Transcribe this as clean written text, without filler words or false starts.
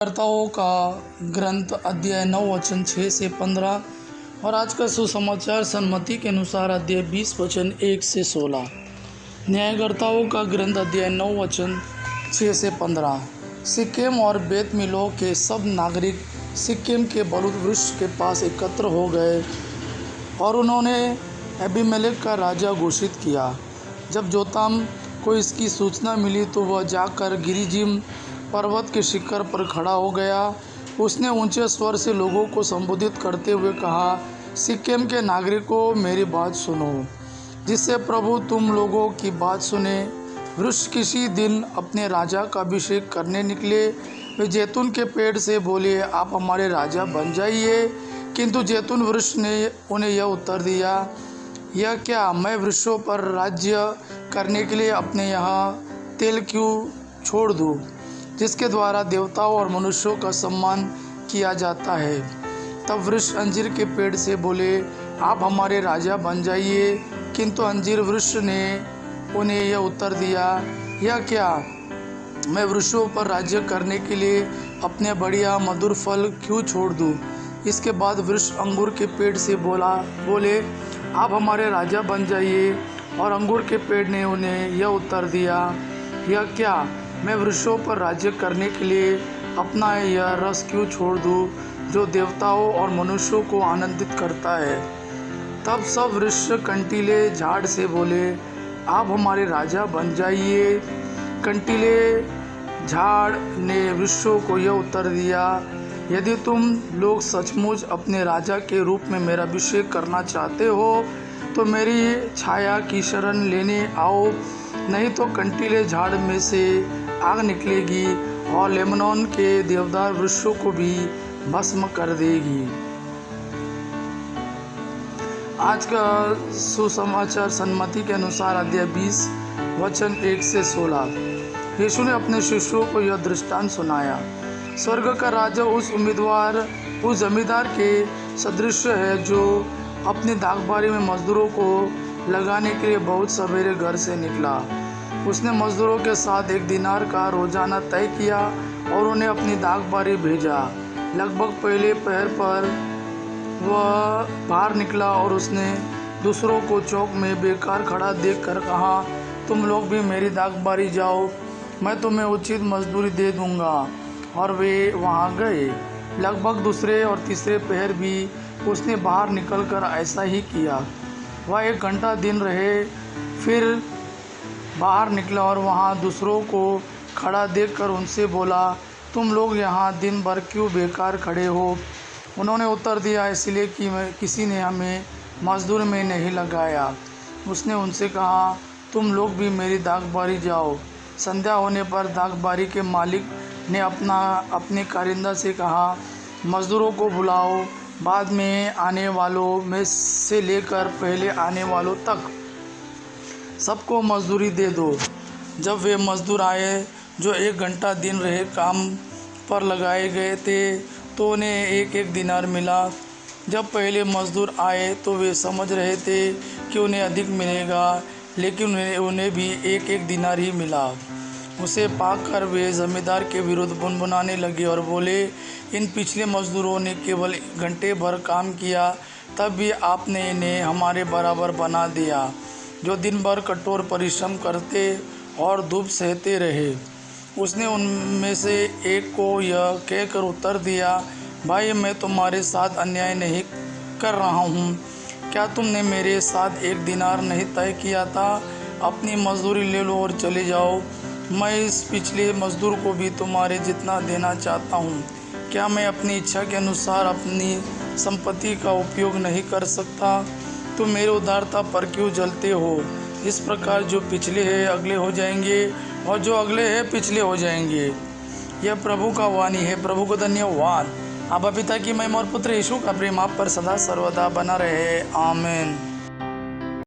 कर्ताओं का ग्रंथ अध्याय 9 वचन 6 से 15 और आज का सुसमाचार सन्मति के अनुसार अध्याय 20 वचन 1 से 16। न्यायकर्ताओं का ग्रंथ अध्याय 9 वचन 6 से 15। सिक्किम और बेत मिलो के सब नागरिक सिक्किम के बलूत वृक्ष के पास एकत्र हो गए और उन्होंने अबीमेलेक का राजा घोषित किया। जब जोताम को इसकी सूचना मिली तो वह जाकर गिरिजिम पर्वत के शिखर पर खड़ा हो गया। उसने ऊंचे स्वर से लोगों को संबोधित करते हुए कहा, सिक्किम के नागरिकों, मेरी बात सुनो, जिससे प्रभु तुम लोगों की बात सुने। वृक्ष किसी दिन अपने राजा का अभिषेक करने निकले। वे जैतून के पेड़ से बोले, आप हमारे राजा बन जाइए। किंतु जैतून वृक्ष ने उन्हें यह उत्तर दिया, यह क्या, मैं वृक्षों पर राज्य करने के लिए अपने यहाँ तेल क्यों छोड़ दूँ, जिसके द्वारा देवताओं और मनुष्यों का सम्मान किया जाता है। तब वृक्ष अंजीर के पेड़ से बोले, आप हमारे राजा बन जाइए। किंतु अंजीर वृक्ष ने उन्हें यह उत्तर दिया, यह क्या, मैं वृक्षों पर राज्य करने के लिए अपने बढ़िया मधुर फल क्यों छोड़ दूँ। इसके बाद वृक्ष अंगूर के पेड़ से बोले, आप हमारे राजा बन जाइए। और अंगूर के पेड़ ने उन्हें यह उत्तर दिया, यह क्या, मैं वृक्षों पर राज्य करने के लिए अपना यह रस क्यों छोड़ दूँ, जो देवताओं और मनुष्यों को आनंदित करता है। तब सब वृक्ष कंटीले झाड़ से बोले, आप हमारे राजा बन जाइए। कंटीले झाड़ ने वृक्षों को यह उत्तर दिया, यदि तुम लोग सचमुच अपने राजा के रूप में मेरा अभिषेक करना चाहते हो तो मेरी छाया की शरण लेने आओ, नहीं तो कंटीले झाड़ में से आग निकलेगी और लेबनोन के देवदार वृक्षों को भी भस्म कर देगी। आज का सुसमाचार सन्मति के अनुसार अध्याय 20 वचन 1 से 16। यीशु ने अपने शिष्यों को यह दृष्टांत सुनाया, स्वर्ग का राज्य उस जमींदार के सदृश है जो अपनी दाखबारी में मजदूरों को लगाने के लिए बहुत सवेरे घर से निकला। उसने मजदूरों के साथ 1 दिनार का रोजाना तय किया और उन्हें अपनी दाखबारी भेजा। लगभग पहले पहर पर वह बाहर निकला और उसने दूसरों को चौक में बेकार खड़ा देखकर कहा, तुम लोग भी मेरी दाखबारी जाओ, मैं तुम्हें उचित मजदूरी दे दूंगा। और वे वहाँ गए। लगभग दूसरे और तीसरे पहर भी उसने बाहर निकलकर ऐसा ही किया। वह 1 घंटा दिन रहे, फिर बाहर निकला और वहाँ दूसरों को खड़ा देखकर उनसे बोला, तुम लोग यहाँ दिन भर क्यों बेकार खड़े हो। उन्होंने उत्तर दिया, इसलिए कि किसी ने हमें मजदूर में नहीं लगाया। उसने उनसे कहा, तुम लोग भी मेरी दाखबारी जाओ। संध्या होने पर दाखबारी के मालिक ने अपने कारिंदा से कहा, मजदूरों को बुलाओ, बाद में आने वालों में से लेकर पहले आने वालों तक सबको मजदूरी दे दो। जब वे मजदूर आए जो 1 घंटा दिन रहे काम पर लगाए गए थे तो उन्हें 1-1 दिनार मिला। जब पहले मजदूर आए तो वे समझ रहे थे कि उन्हें अधिक मिलेगा, लेकिन उन्हें भी 1-1 दिनार ही मिला। उसे पाकर वे जमींदार के विरुद्ध बुनबुनाने लगे और बोले, इन पिछले मजदूरों ने केवल घंटे भर काम किया, तब भी आपने इन्हें हमारे बराबर बना दिया, जो दिन भर कठोर परिश्रम करते और धूप सहते रहे। उसने उनमें से एक को यह कहकर उत्तर दिया, भाई, मैं तुम्हारे साथ अन्याय नहीं कर रहा हूँ। क्या तुमने मेरे साथ 1 दिनार नहीं तय किया था। अपनी मजदूरी ले लो और चले जाओ। मैं इस पिछले मजदूर को भी तुम्हारे जितना देना चाहता हूँ। क्या मैं अपनी इच्छा के अनुसार अपनी संपत्ति का उपयोग नहीं कर सकता। तुम मेरे उदारता पर क्यों जलते हो। इस प्रकार जो पिछले हैं अगले हो जाएंगे और जो अगले हैं पिछले हो जाएंगे। यह प्रभु का वाणी है। प्रभु को धन्यवाद। आबा पिता की महिमा और पुत्र यीशु का प्रेम आप पर सदा सर्वदा बना रहे। आमीन।